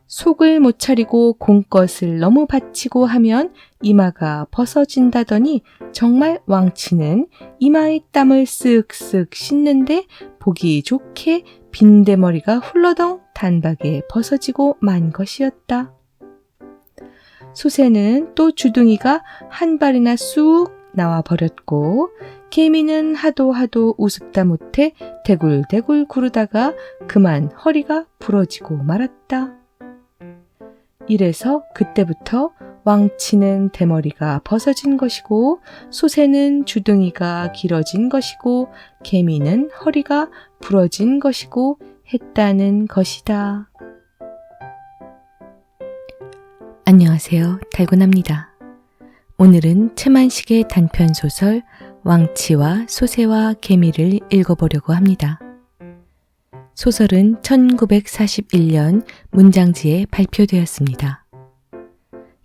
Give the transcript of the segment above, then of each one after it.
속을 못 차리고 공것을 너무 바치고 하면 이마가 벗어진다더니 정말 왕치는 이마의 땀을 쓱쓱 씻는데 보기 좋게 빈대머리가 훌러덩 단박에 벗어지고 만 것이었다. 소새는 또 주둥이가 한 발이나 쑥 나와 버렸고 개미는 하도 우습다 못해 대굴대굴 구르다가 그만 허리가 부러지고 말았다. 이래서 그때부터 왕치는 대머리가 벗어진 것이고 소새는 주둥이가 길어진 것이고 개미는 허리가 부러진 것이고 했다는 것이다. 안녕하세요. 달고나입니다. 오늘은 최만식의 단편소설 왕치와 소새와 개미를 읽어보려고 합니다. 소설은 1941년 문장지에 발표되었습니다.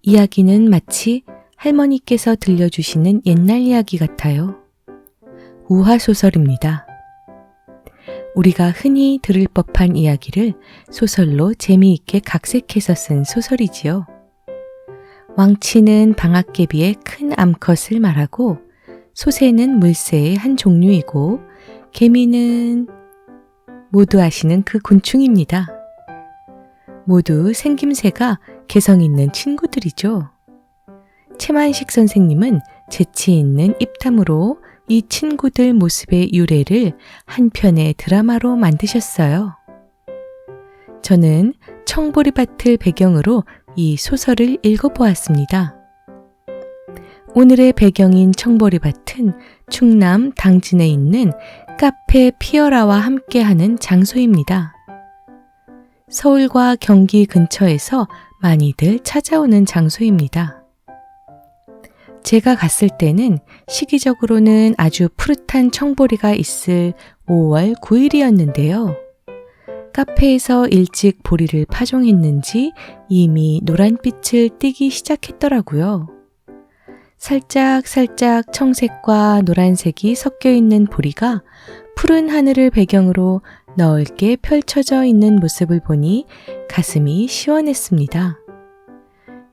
이야기는 마치 할머니께서 들려주시는 옛날 이야기 같아요. 우화소설입니다. 우리가 흔히 들을 법한 이야기를 소설로 재미있게 각색해서 쓴 소설이지요. 왕치는 방앗개비의 큰 암컷을 말하고 소새는 물새의 한 종류이고 개미는 모두 아시는 그 곤충입니다. 모두 생김새가 개성 있는 친구들이죠. 최만식 선생님은 재치 있는 입담으로 이 친구들 모습의 유래를 한 편의 드라마로 만드셨어요. 저는 청보리밭을 배경으로 이 소설을 읽어보았습니다. 오늘의 배경인 청보리밭은 충남 당진에 있는 카페 피어라와 함께하는 장소입니다. 서울과 경기 근처에서 많이들 찾아오는 장소입니다. 제가 갔을 때는 시기적으로는 아주 푸릇한 청보리가 있을 5월 9일이었는데요. 카페에서 일찍 보리를 파종했는지 이미 노란빛을 띠기 시작했더라고요. 살짝 청색과 노란색이 섞여 있는 보리가 푸른 하늘을 배경으로 넓게 펼쳐져 있는 모습을 보니 가슴이 시원했습니다.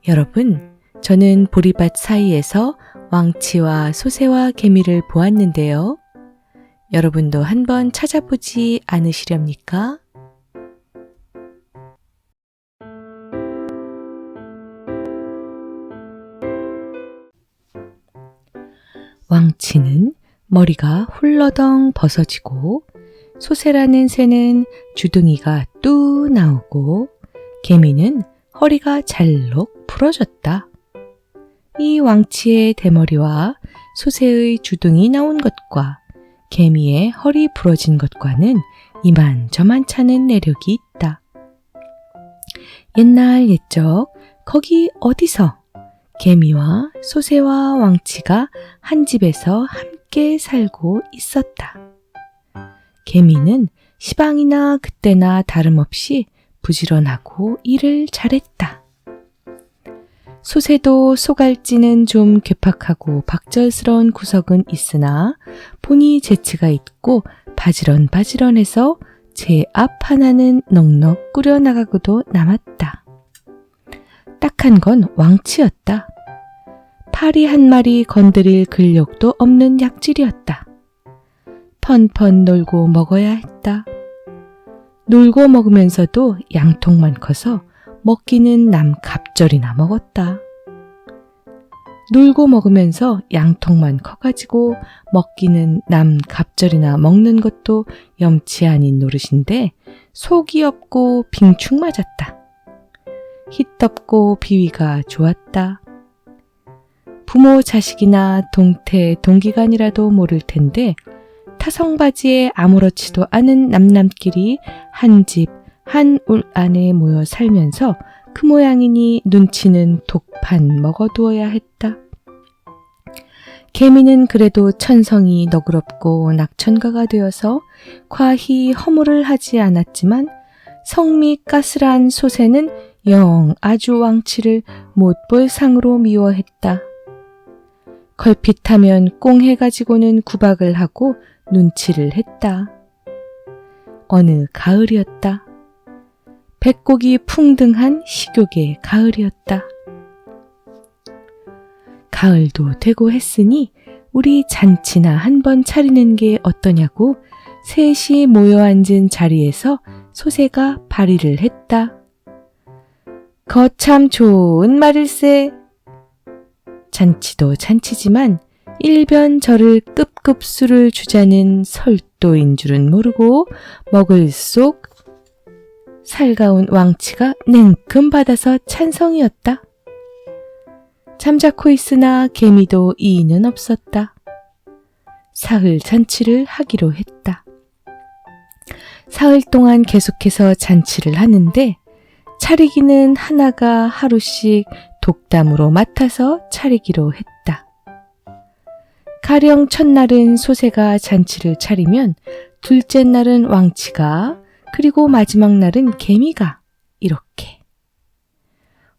여러분, 저는 보리밭 사이에서 왕치와 소새와 개미를 보았는데요. 여러분도 한번 찾아보지 않으시렵니까? 왕치는 머리가 훌러덩 벗어지고 소새라는 새는 주둥이가 뚝 나오고 개미는 허리가 잘록 부러졌다. 이 왕치의 대머리와 소새의 주둥이 나온 것과 개미의 허리 부러진 것과는 이만저만찮은 내력이 있다. 옛날 옛적 거기 어디서 개미와 소새와 왕치가 한 집에서 함께 살고 있었다. 개미는 시방이나 그때나 다름없이 부지런하고 일을 잘했다. 소새도 소갈지는 좀 괴팍하고 박절스러운 구석은 있으나 보니 재치가 있고 바지런해서 제 앞 하나는 넉넉 꾸려나가고도 남았다. 딱한 건 왕치였다. 파리 한 마리 건드릴 근력도 없는 약질이었다. 펀펀 놀고 먹어야 했다. 놀고 먹으면서도 양통만 커서 먹기는 남 갑절이나 먹었다. 놀고 먹으면서 양통만 커가지고 먹기는 남 갑절이나 먹는 것도 염치 아닌 노릇인데 속이 없고 빙축 맞았다. hit덥고 비위가 좋았다. 부모 자식이나 동태 동기간이라도 모를 텐데 타성바지에 아무렇지도 않은 남남끼리 한 집 한 울 안에 모여 살면서 그 모양이니 눈치는 독판 먹어두어야 했다. 개미는 그래도 천성이 너그럽고 낙천가가 되어서 과히 허물을 하지 않았지만 성미 까슬한 소새는 영 아주 왕치를 못 볼 상으로 미워했다. 걸핏하면 꽁해가지고는 구박을 하고 눈치를 했다. 어느 가을이었다. 백곡이 풍등한 식욕의 가을이었다. 가을도 되고 했으니 우리 잔치나 한번 차리는 게 어떠냐고 셋이 모여 앉은 자리에서 소새가 발의를 했다. 거참 좋은 말일세. 잔치도 잔치지만 일변 저를 급급 술을 주자는 설도인 줄은 모르고 먹을 속 살가운 왕치가 냉큼 받아서 찬성이었다. 잠자코 있으나 개미도 이의는 없었다. 사흘 잔치를 하기로 했다. 사흘 동안 계속해서 잔치를 하는데 차리기는 하나가 하루씩 독담으로 맡아서 차리기로 했다. 가령 첫날은 소새가 잔치를 차리면 둘째 날은 왕치가 그리고 마지막 날은 개미가 이렇게.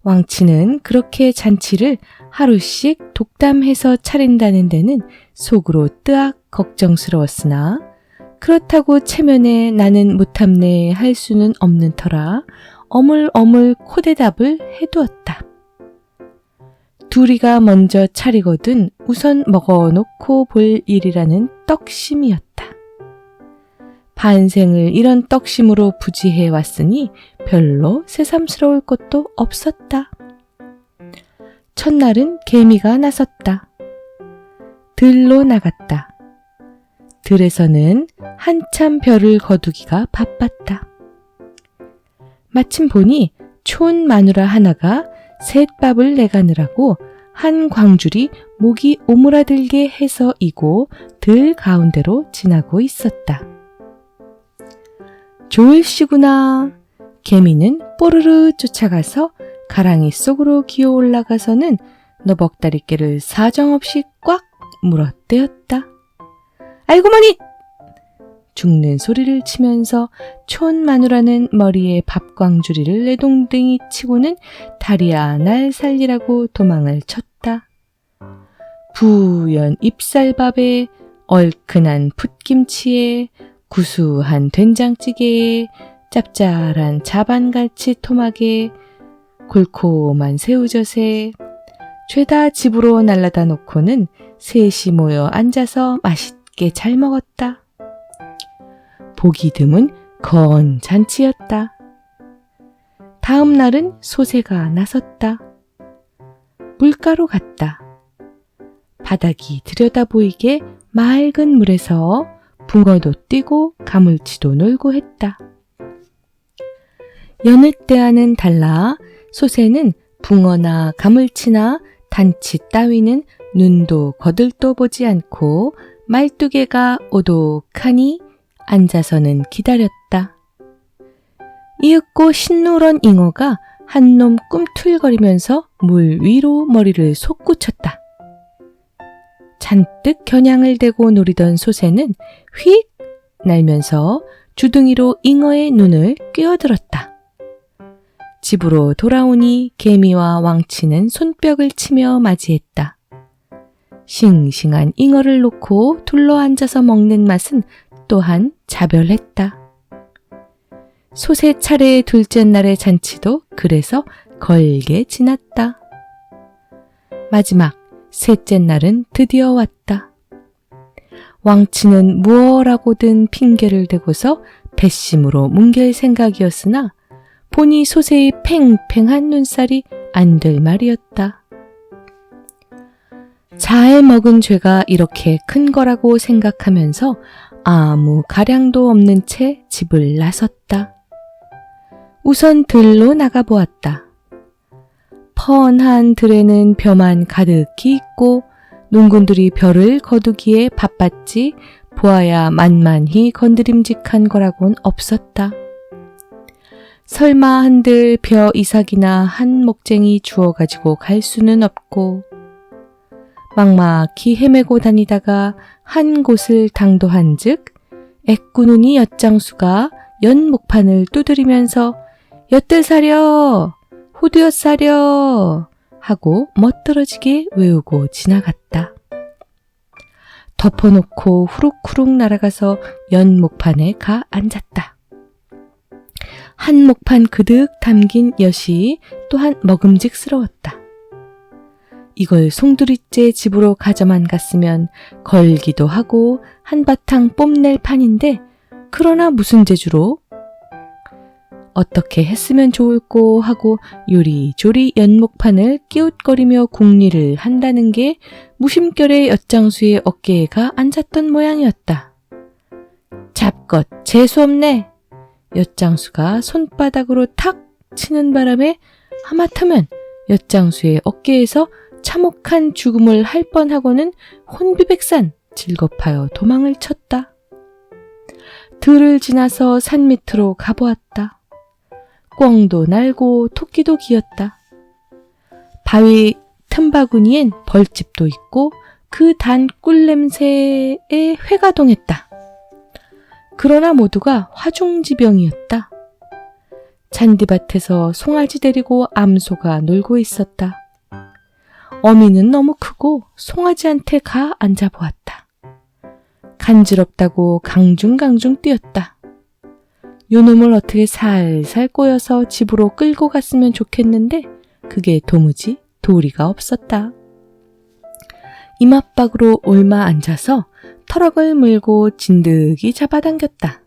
왕치는 그렇게 잔치를 하루씩 독담해서 차린다는 데는 속으로 뜨악 걱정스러웠으나 그렇다고 체면에 나는 못함네 할 수는 없는 터라 어물어물 코대답을 해두었다. 둘이가 먼저 차리거든 우선 먹어놓고 볼 일이라는 떡심이었다. 반생을 이런 떡심으로 부지해 왔으니 별로 새삼스러울 것도 없었다. 첫날은 개미가 나섰다. 들로 나갔다. 들에서는 한참 별을 거두기가 바빴다. 마침 보니 촌 마누라 하나가 셋밥을 내가느라고 한 광줄이 목이 오므라들게 해서 이고 들 가운데로 지나고 있었다. 좋을시구나. 개미는 뽀르르 쫓아가서 가랑이 속으로 기어 올라가서는 너벅다리깨를 사정없이 꽉 물어떼었다. 아이고머니! 죽는 소리를 치면서 촌 마누라는 머리에 밥광주리를 내동댕이 치고는 다리야 날 살리라고 도망을 쳤다. 부연 잎살밥에 얼큰한 풋김치에 구수한 된장찌개에 짭짤한 자반갈치 토막에 골콤한 새우젓에 죄다 집으로 날라다 놓고는 셋이 모여 앉아서 맛있게 잘 먹었다. 보기 드문 건 잔치였다. 다음 날은 소새가 나섰다. 물가로 갔다. 바닥이 들여다 보이게 맑은 물에서 붕어도 뛰고 가물치도 놀고 했다. 여느 때와는 달라 소새는 붕어나 가물치나 단치 따위는 눈도 거들떠 보지 않고 말뚝에가 오독하니 앉아서는 기다렸다. 이윽고 신누런 잉어가 한 놈 꿈틀거리면서 물 위로 머리를 솟구쳤다. 잔뜩 겨냥을 대고 노리던 소새는 휙 날면서 주둥이로 잉어의 눈을 꿰어들었다. 집으로 돌아오니 개미와 왕치는 손뼉을 치며 맞이했다. 싱싱한 잉어를 놓고 둘러앉아서 먹는 맛은 또한 자별했다. 소새 차례의 둘째 날의 잔치도 그래서 걸게 지났다. 마지막 셋째 날은 드디어 왔다. 왕치는 무엇라고든 핑계를 대고서 배심으로 뭉갤 생각이었으나 보니 소새의 팽팽한 눈살이 안 될 말이었다. 잘 먹은 죄가 이렇게 큰 거라고 생각하면서 아무 가량도 없는 채 집을 나섰다. 우선 들로 나가보았다. 펀한 들에는 벼만 가득히 있고 농군들이 벼를 거두기에 바빴지 보아야 만만히 건드림직한 거라곤 없었다. 설마 한들 벼 이삭이나 한 목쟁이 주워가지고 갈 수는 없고 막막히 헤매고 다니다가 한 곳을 당도한즉 애꾸눈이 엿장수가 연목판을 두드리면서 엿들 사려! 호두엿 사려! 하고 멋들어지게 외우고 지나갔다. 덮어놓고 후룩후룩 날아가서 연목판에 가 앉았다. 한몫판 그득 담긴 엿이 또한 먹음직스러웠다. 이걸 송두리째 집으로 가져만 갔으면 걸기도 하고 한바탕 뽐낼 판인데 그러나 무슨 재주로? 어떻게 했으면 좋을꼬 하고 요리조리 연목판을 끼웃거리며 궁리를 한다는 게 무심결에 엿장수의 어깨에 가 앉았던 모양이었다. 잡것 재수없네. 엿장수가 손바닥으로 탁 치는 바람에 하마터면 엿장수의 어깨에서 참혹한 죽음을 할 뻔하고는 혼비백산 질겁하여 도망을 쳤다. 들을 지나서 산 밑으로 가보았다. 꿩도 날고 토끼도 기었다. 바위 틈바구니엔 벌집도 있고 그 단 꿀냄새에 회가 동했다. 그러나 모두가 화중지병이었다. 잔디밭에서 송아지 데리고 암소가 놀고 있었다. 어미는 너무 크고 송아지한테 가 앉아보았다. 간지럽다고 강중강중 뛰었다. 요놈을 어떻게 살살 꼬여서 집으로 끌고 갔으면 좋겠는데 그게 도무지 도리가 없었다. 이맛박으로 옮아 앉아서 터럭을 물고 진득이 잡아당겼다.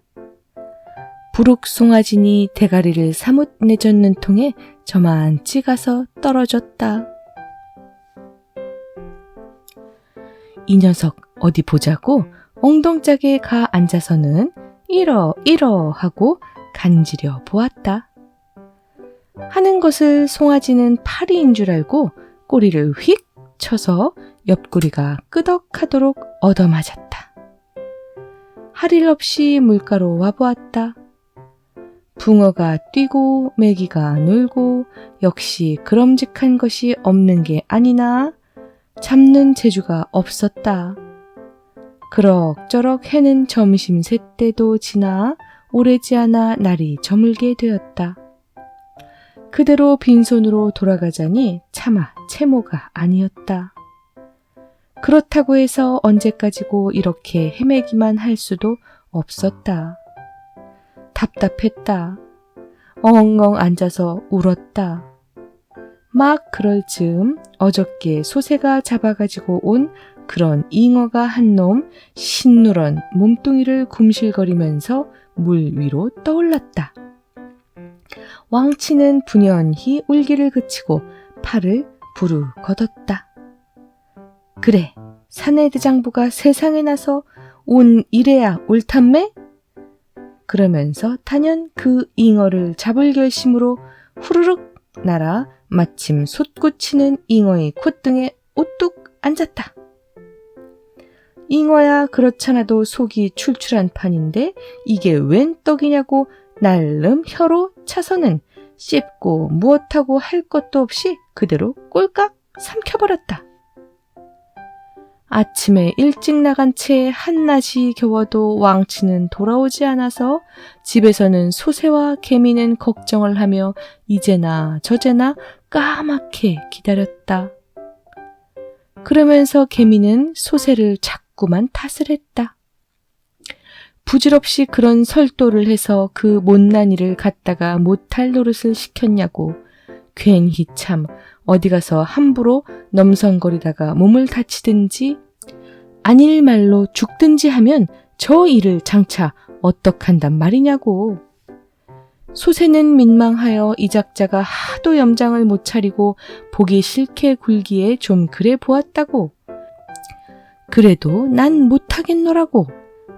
부룩 송아지니 대가리를 사뭇 내젓는 통에 저만치 가서 떨어졌다. 이 녀석 어디 보자고 엉덩짝에 가 앉아서는 이러 하고 간지려 보았다. 하는 것을 송아지는 파리인 줄 알고 꼬리를 휙 쳐서 옆구리가 끄덕하도록 얻어맞았다. 할 일 없이 물가로 와보았다. 붕어가 뛰고 메기가 놀고 역시 그럼직한 것이 없는 게 아니나 잡는 재주가 없었다. 그럭저럭 해는 점심 새때도 지나 오래지 않아 날이 저물게 되었다. 그대로 빈손으로 돌아가자니 차마 채모가 아니었다. 그렇다고 해서 언제까지고 이렇게 헤매기만 할 수도 없었다. 답답했다. 엉엉 앉아서 울었다. 막 그럴 즈음 어저께 소새가 잡아가지고 온 그런 잉어가 한 놈 신누런 몸뚱이를 굼실거리면서 물 위로 떠올랐다. 왕치는 분연히 울기를 그치고 팔을 부르 걷었다. 그래, 사내대장부가 세상에 나서 온 이래야 옳단매? 그러면서 단연 그 잉어를 잡을 결심으로 후루룩 날아 마침 솟구치는 잉어의 콧등에 우뚝 앉았다. 잉어야 그렇잖아도 속이 출출한 판인데 이게 웬 떡이냐고 날름 혀로 차서는 씹고 무엇하고 할 것도 없이 그대로 꼴깍 삼켜버렸다. 아침에 일찍 나간 채 한낮이 겨워도 왕치는 돌아오지 않아서 집에서는 소새와 개미는 걱정을 하며 이제나 저제나 까맣게 기다렸다. 그러면서 개미는 소새를 자꾸만 탓을 했다. 부질없이 그런 설도를 해서 그 못난 일을 갖다가 못할 노릇을 시켰냐고 괜히 참 어디 가서 함부로 넘성거리다가 몸을 다치든지 아닐 말로 죽든지 하면 저 일을 장차 어떡한단 말이냐고. 소새는 민망하여 이 작자가 하도 염장을 못 차리고 보기 싫게 굴기에 좀 그래 보았다고. 그래도 난 못하겠노라고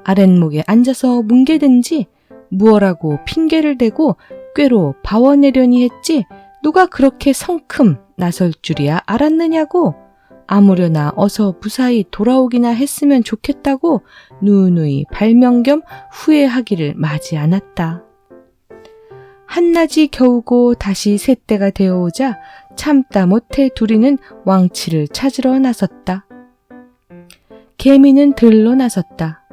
아랫목에 앉아서 뭉개든지 무어라고 핑계를 대고 꾀로 바워내려니 했지 누가 그렇게 성큼 나설 줄이야 알았느냐고. 아무려나 어서 무사히 돌아오기나 했으면 좋겠다고 누누이 발명 겸 후회하기를 마지 않았다. 한낮이 겨우고 다시 새때가 되어오자 참다 못해 둘이는 왕치를 찾으러 나섰다. 개미는 들러 나섰다.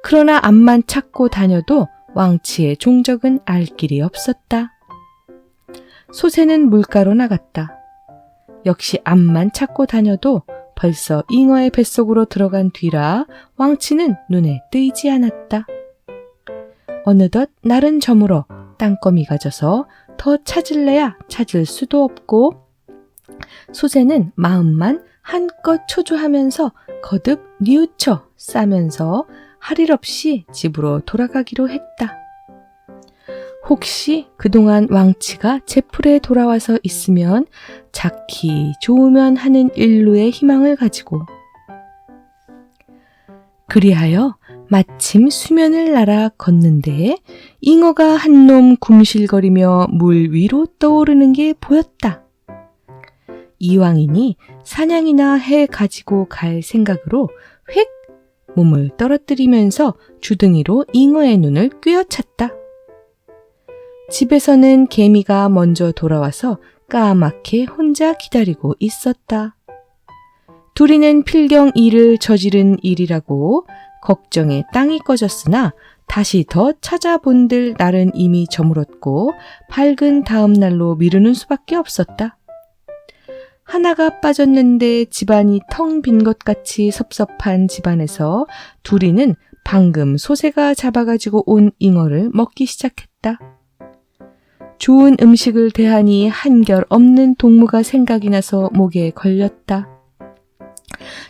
그러나 앞만 찾고 다녀도 왕치의 종적은 알 길이 없었다. 소새는 물가로 나갔다. 역시 앞만 찾고 다녀도 벌써 잉어의 뱃속으로 들어간 뒤라 왕치는 눈에 띄지 않았다. 어느덧 날은 저물어 땅거미가 져서 더 찾을래야 찾을 수도 없고 소새는 마음만 한껏 초조하면서 거듭 뉘우쳐 싸면서 할 일 없이 집으로 돌아가기로 했다. 혹시 그동안 왕치가 제풀에 돌아와서 있으면 작히 좋으면 하는 일루의 희망을 가지고 그리하여 마침 수면을 날아 걷는데 잉어가 한 놈 굼실거리며 물 위로 떠오르는 게 보였다. 이왕이니 사냥이나 해 가지고 갈 생각으로 휙 몸을 떨어뜨리면서 주둥이로 잉어의 눈을 꿰어찼다. 집에서는 개미가 먼저 돌아와서 까맣게 혼자 기다리고 있었다. 둘이는 필경 일을 저지른 일이라고 걱정에 땅이 꺼졌으나 다시 더 찾아본들 날은 이미 저물었고 밝은 다음 날로 미루는 수밖에 없었다. 하나가 빠졌는데 집안이 텅 빈 것 같이 섭섭한 집안에서 둘이는 방금 소새가 잡아가지고 온 잉어를 먹기 시작했다. 좋은 음식을 대하니 한결 없는 동무가 생각이 나서 목에 걸렸다.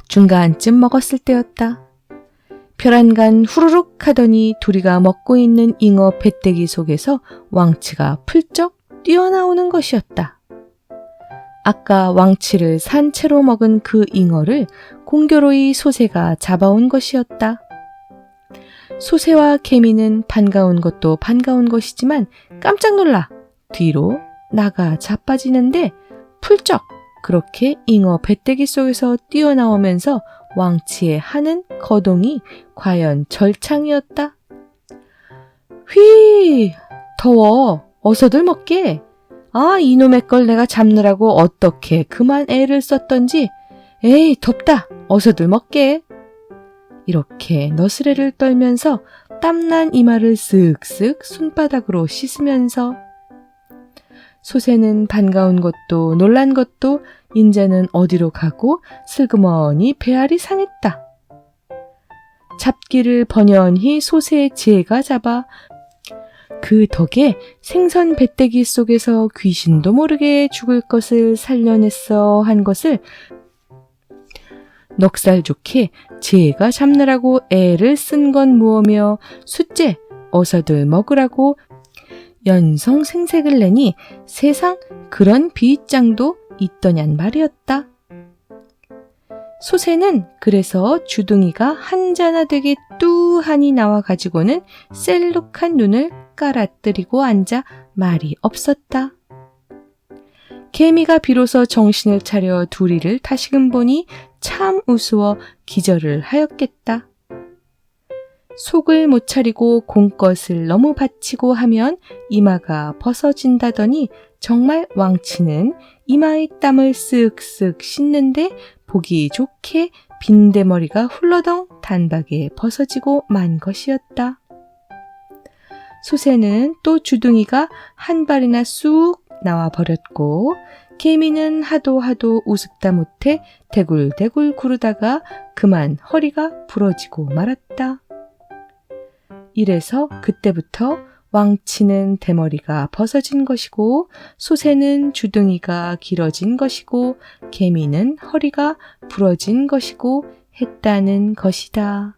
중간쯤 먹었을 때였다. 벼란간 후루룩 하더니 둘이가 먹고 있는 잉어 배때기 속에서 왕치가 풀쩍 뛰어나오는 것이었다. 아까 왕치를 산채로 먹은 그 잉어를 공교로이 소새가 잡아온 것이었다. 소새와 개미는 반가운 것도 반가운 것이지만 깜짝 놀라 뒤로 나가 자빠지는데 풀쩍 그렇게 잉어 배때기 속에서 뛰어나오면서 왕치에 하는 거동이 과연 절창이었다. 휘! 더워! 어서들 먹게! 아, 이놈의 걸 내가 잡느라고 어떻게 그만 애를 썼던지. 에이, 덥다. 어서들 먹게. 이렇게 너스레를 떨면서 땀난 이마를 쓱쓱 손바닥으로 씻으면서 소새는 반가운 것도 놀란 것도 인제는 어디로 가고 슬그머니 배알이 상했다. 잡기를 번연히 소새의 지혜가 잡아 그 덕에 생선 배때기 속에서 귀신도 모르게 죽을 것을 살려냈어 한 것을 넉살 좋게 지혜가 잡느라고 애를 쓴 건 무엇며 숫째 어서들 먹으라고 연성생색을 내니 세상 그런 비장도 있더냔 말이었다. 소새는 그래서 주둥이가 한자나 되게 뚜하니 나와가지고는 셀룩한 눈을 깔아뜨리고 앉아 말이 없었다. 개미가 비로소 정신을 차려 둘이를 다시금 보니 참 우스워 기절을 하였겠다. 속을 못 차리고 공것을 너무 바치고 하면 이마가 벗어진다더니 정말 왕치는 이마의 땀을 쓱쓱 씻는데 보기 좋게 빈대머리가 훌러덩 단박에 벗어지고 만 것이었다. 소새는 또 주둥이가 한 발이나 쑥 나와 버렸고 개미는 하도 우습다 못해 대굴대굴 구르다가 그만 허리가 부러지고 말았다. 이래서 그때부터 왕치는 대머리가 벗어진 것이고 소새는 주둥이가 길어진 것이고 개미는 허리가 부러진 것이고 했다는 것이다.